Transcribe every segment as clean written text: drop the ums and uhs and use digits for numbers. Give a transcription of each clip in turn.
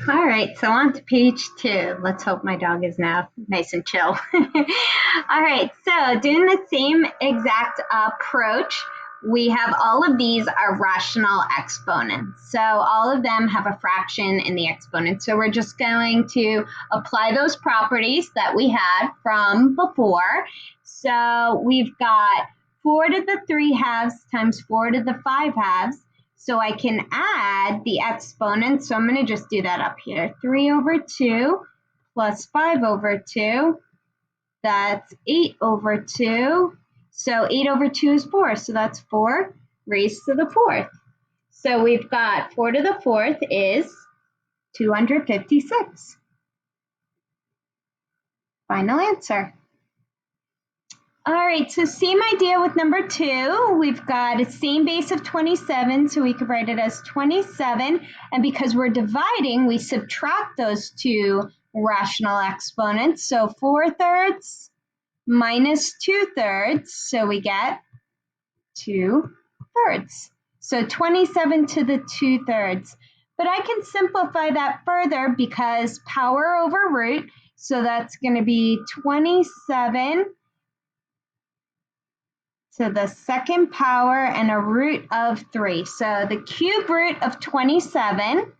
All right, so on to page 2. Let's hope my dog is now nice and chill. All right, so doing the same exact approach, we have all of these are rational exponents. So all of them have a fraction in the exponent. So we're just going to apply those properties that we had from before. So we've got 4 to the 3 halves times 4 to the 5 halves. So I can add the exponents. So I'm going to just do that up here. 3 over 2 plus 5 over 2. That's 8 over 2. So 8 over 2 is 4. So that's 4 raised to the 4th. So we've got 4 to the 4th is 256. Final answer. All right, so same idea with number 2. We've got a same base of 27, so we could write it as 27. And because we're dividing, we subtract those two rational exponents. So 4/3 minus 2/3, so we get 2/3. So 27 to the 2/3. But I can simplify that further because power over root, so that's going to be 27 to the second power and a root of 3. So the cube root of 27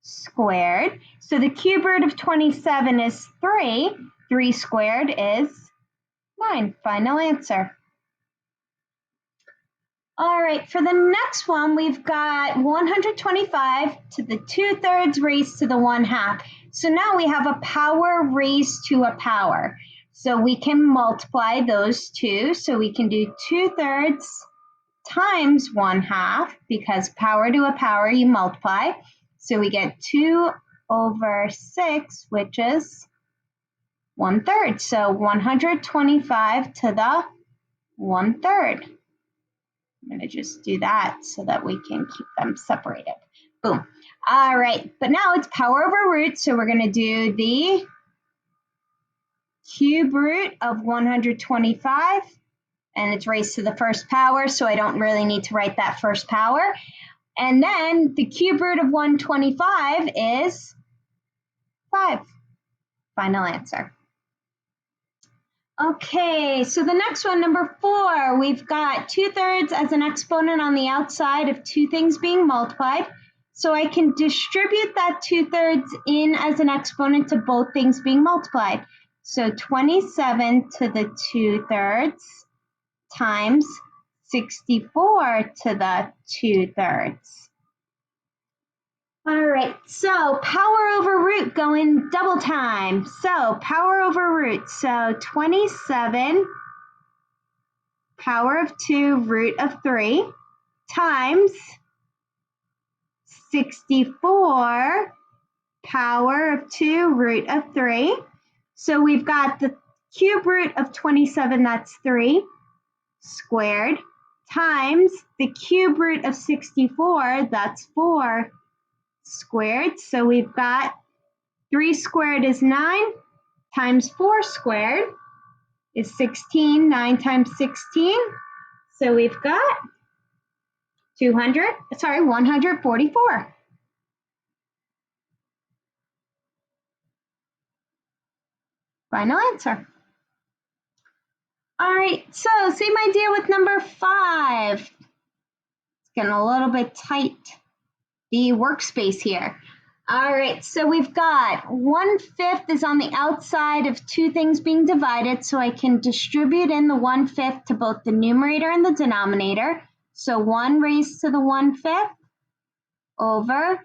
squared. So the cube root of 27 is 3. 3 squared is 9. Final answer. All right, for the next one, we've got 125 to the 2/3 raised to the 1/2. So now we have a power raised to a power. So we can multiply those two. So we can do 2/3 times 1/2 because power to a power you multiply. So we get 2 over 6, which is 1/3. So 125 to the 1/3. I'm going to just do that so that we can keep them separated. Boom. All right, but now it's power over root. So we're going to do the cube root of 125, and it's raised to the first power, so I don't really need to write that first power. And then the cube root of 125 is 5. Final answer. Okay, so the next one, number 4, we've got 2/3 as an exponent on the outside of two things being multiplied. So I can distribute that 2/3 in as an exponent to both things being multiplied. So 27 to the 2/3 times 64 to the 2/3. All right, so power over root going double time. So power over root, so 27 power of 2 root of 3 times 64 power of 2 root of 3. So we've got the cube root of 27, that's 3 squared, times the cube root of 64, that's 4 squared. So we've got 3 squared is 9 times 4 squared is 16. 9 times 16. So we've got 144. Final answer. All right, so same idea with number 5. It's getting a little bit tight, the workspace here. All right, so we've got 1/5 is on the outside of two things being divided, so I can distribute in the 1/5 to both the numerator and the denominator. So 1 raised to the 1/5 over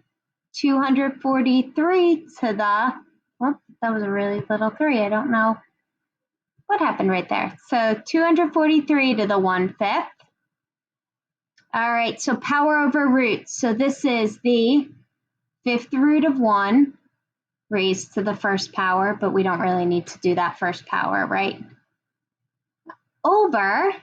243 to the, oh, that was a really little 3. I don't know what happened right there. So 243 to the 1/5. All right, so power over root. So this is the 5th root of 1 raised to the first power, but we don't really need to do that first power, right? Over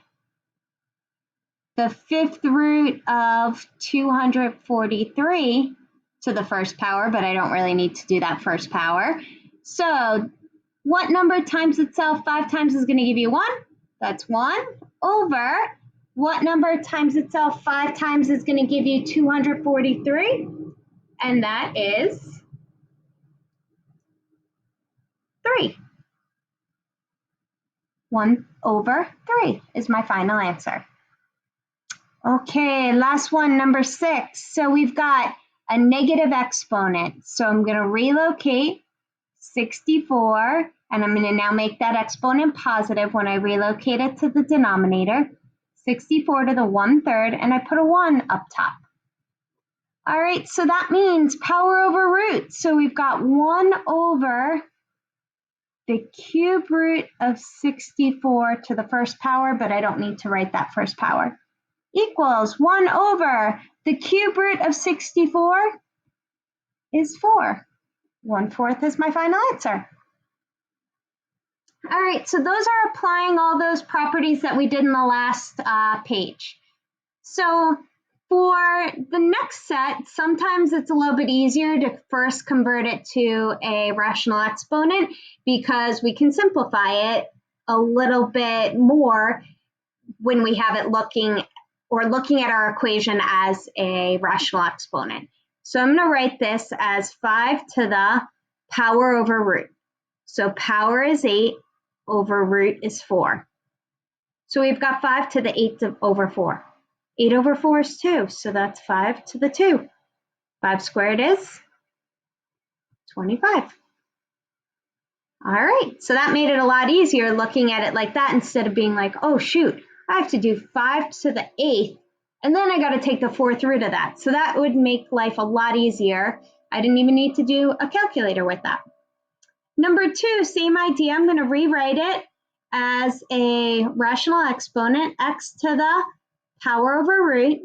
the 5th root of 243 to the first power, but I don't really need to do that first power. So what number times itself 5 times is going to give you 1? That's 1 over what number times itself 5 times is going to give you 243? and that is 3. 1/3 is my final answer. Okay, last one, number 6. So we've got a negative exponent. So I'm going to relocate 64, and I'm going to now make that exponent positive when I relocate it to the denominator. 64 to the 1/3, and I put a 1 up top. All right, so that means power over root. So we've got 1 over the cube root of 64 to the first power, but I don't need to write that first power, equals 1 over the cube root of 64 is 4. 1/4 is my final answer. All right, so those are applying all those properties that we did in the last page. So for the next set, sometimes it's a little bit easier to first convert it to a rational exponent because we can simplify it a little bit more when we have it looking at our equation as a rational exponent. So I'm going to write this as 5 to the power over root. So power is 8 over root is 4. So we've got 5 to the 8 over 4. 8 over 4 is 2, so that's 5 to the 2. 5 squared is 25. All right, so that made it a lot easier looking at it like that instead of being like, oh shoot, I have to do 5 to the 8th, and then I got to take the 4th root of that. So that would make life a lot easier. I didn't even need to do a calculator with that. Number 2, same idea. I'm going to rewrite it as a rational exponent, x to the power over root,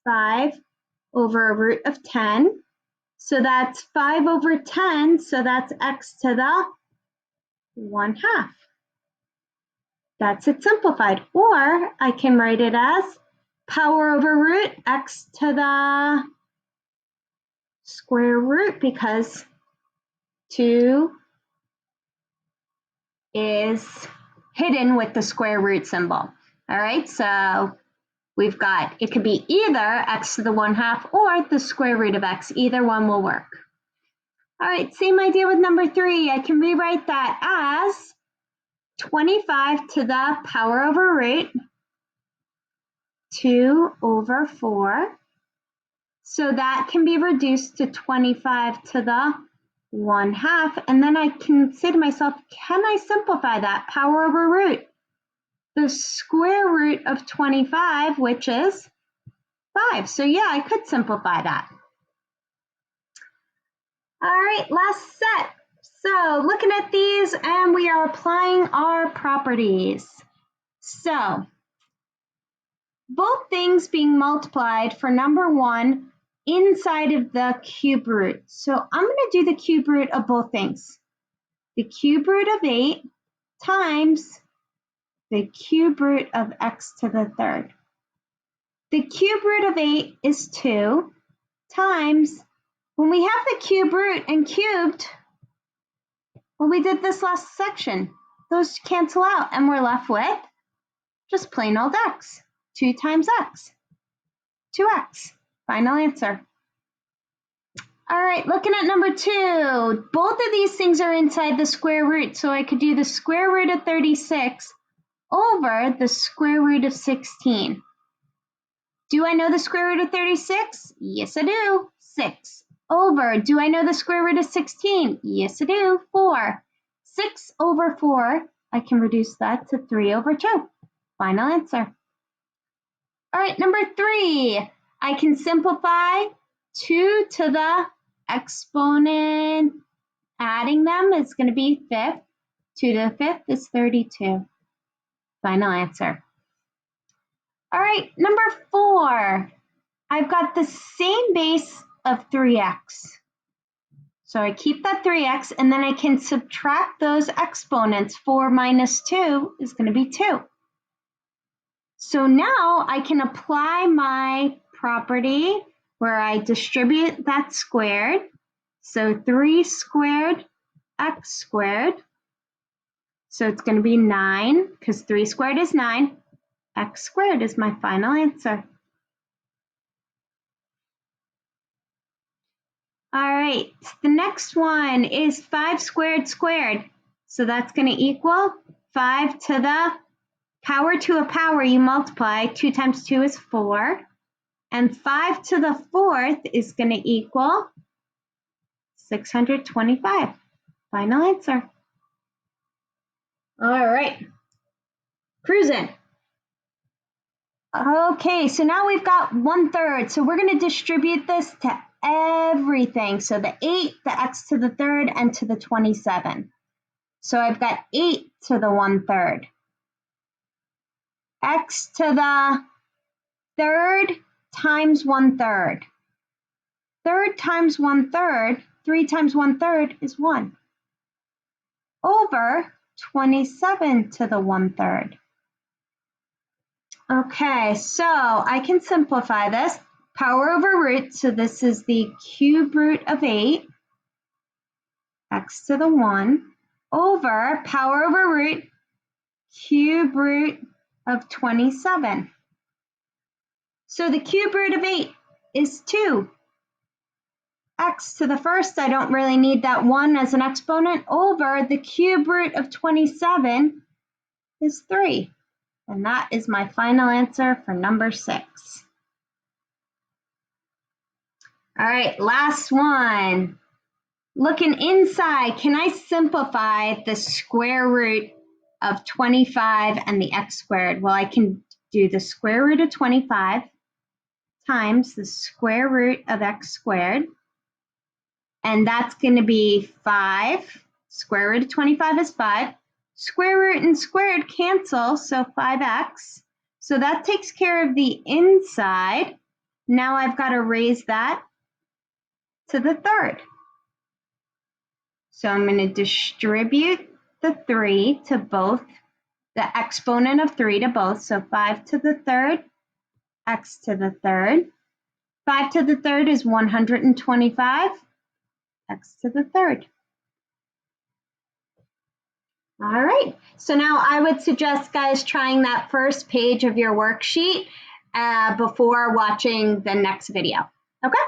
5 over a root of 10. So that's 5 over 10, so that's x to the 1/2. That's it simplified. Or I can write it as power over root x to the square root because 2 is hidden with the square root symbol. All right, so we've got, it could be either x to the 1/2 or the square root of x. Either one will work. All right, same idea with number 3. I can rewrite that as 25 to the power over root 2 over 4. So that can be reduced to 25 to the 1/2. And then I can say to myself, can I simplify that power over root? The square root of 25, which is 5. So yeah, I could simplify that. All right, last set. So looking at these, and we are applying our properties. So both things being multiplied for number 1 inside of the cube root. So I'm going to do the cube root of both things. The cube root of 8 times the cube root of x to the 3rd. The cube root of 8 is 2 times, when we have the cube root and cubed, well, we did this last section. Those cancel out and we're left with just plain old x. 2 times x. 2x. Final answer. All right, looking at number 2. Both of these things are inside the square root, so I could do the square root of 36 over the square root of 16. Do I know the square root of 36? Yes, I do. 6 over. Do I know the square root of 16? Yes, I do. 4. 6 over 4, I can reduce that to 3 over 2. Final answer. All right, number 3. I can simplify 2 to the exponent. Adding them is going to be 5th. 2 to the 5th is 32. Final answer. All right, number 4. I've got the same base of 3x. So I keep that 3x, and then I can subtract those exponents. 4 minus 2 is going to be 2. So now I can apply my property where I distribute that squared. So 3 squared x squared. So it's going to be 9, because 3 squared is 9. X squared is my final answer. All right, the next one is 5 squared squared. So that's going to equal 5 to the power to a power, you multiply. 2 times 2 is 4. And 5 to the 4th is going to equal 625. Final answer. All right, cruising. Okay, so now we've got 1/3. So we're going to distribute this to everything. So the 8, the x to the 3rd, and to the 27. So I've got 8 to the 1/3. X to the 3rd times 1/3. 3rd times 1/3, 3 times 1/3 is 1. Over 27 to the 1/3. Okay, so I can simplify this. Power over root, so this is the cube root of 8, x to the 1, over power over root, cube root of 27. So the cube root of 8 is 2. X to the 1st, I don't really need that 1 as an exponent, over the cube root of 27 is 3. And that is my final answer for number 6. All right, last one. Looking inside, can I simplify the square root of 25 and the x squared? Well, I can do the square root of 25 times the square root of x squared. And that's going to be 5. Square root of 25 is 5. Square root and squared cancel, so 5x. So that takes care of the inside. Now I've got to raise that to the 3rd. So I'm going to distribute the 3 to both, the exponent of 3 to both. So 5 to the 3rd, x to the 3rd. 5 to the 3rd is 125, x to the 3rd. All right, so now I would suggest, guys, trying that first page of your worksheet before watching the next video. Okay?